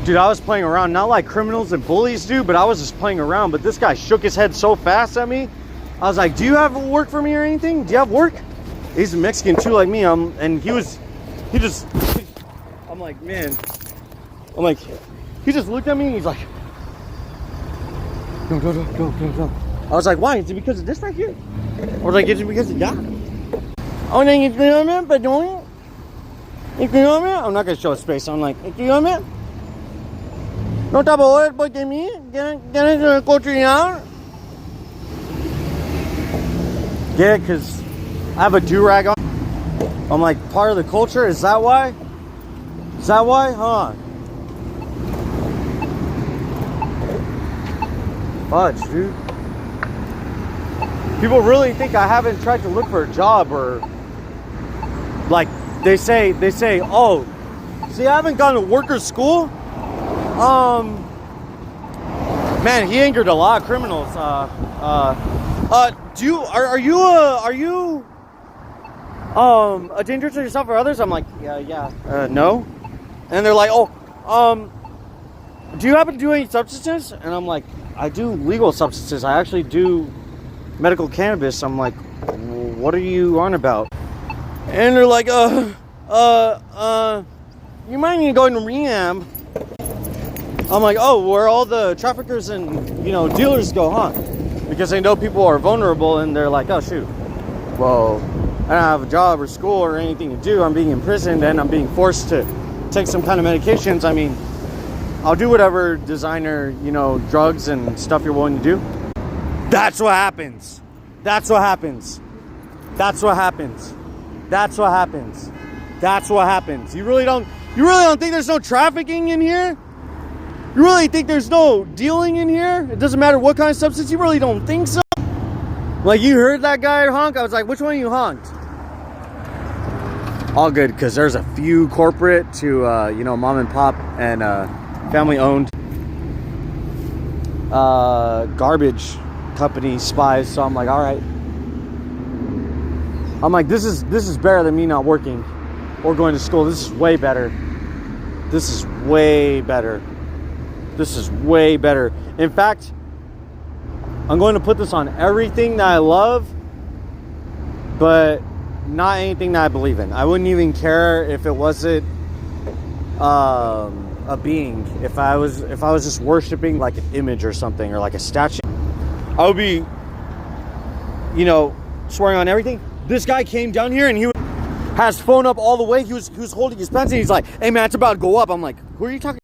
Dude, I was playing around, not like criminals and bullies do, but I was just playing around. But this guy shook his head so fast at me. I was like, do you have work for me or anything? Do you have work? He's a Mexican too, like me. And he just, I'm like, man. I'm like, he just looked at me and he's like, go. I was like, why? Is it because of this right here? I was like, is it because of that? I'm not gonna show his face. I'm like, no te voy porque mí, ¿quieres cochinar? Yeah, because I have a do-rag on. I'm like, part of the culture? Is that why? Is that why? Huh? Fudge, dude. People really think I haven't tried to look for a job, or like they say, oh, see, I haven't gone to worker school. Man, he angered a lot of criminals. Are you a danger to yourself or others? I'm like, yeah. No. And they're like, oh, do you happen to do any substances? And I'm like, I do legal substances. I actually do medical cannabis. I'm like, what are you on about? And they're like, you might need to go into rehab. I'm like, oh, where all the traffickers and, dealers go, huh? Because they know people are vulnerable, and they're like, oh, shoot. Well, I don't have a job or school or anything to do. I'm being imprisoned, and I'm being forced to take some kind of medications. I mean, I'll do whatever designer, drugs and stuff you're willing to do. That's what happens. That's what happens. That's what happens. That's what happens. That's what happens. You really don't think there's no trafficking in here? You really think there's no dealing in here? It doesn't matter what kind of substance? You really don't think so? Like, you heard that guy honk? I was like, which one of you honked? All good, because there's a few corporate to, mom and pop and family owned garbage company spies. So I'm like, all right. I'm like, this is better than me not working or going to school. This is way better. This is way better. This is way better. In fact, I'm going to put this on everything that I love, but not anything that I believe in. I wouldn't even care if it wasn't a being. If I was just worshiping like an image or something, or like a statue, I would be, swearing on everything. This guy came down here and he has phone up all the way. He was holding his pants and he's like, hey man, it's about to go up. I'm like, who are you talking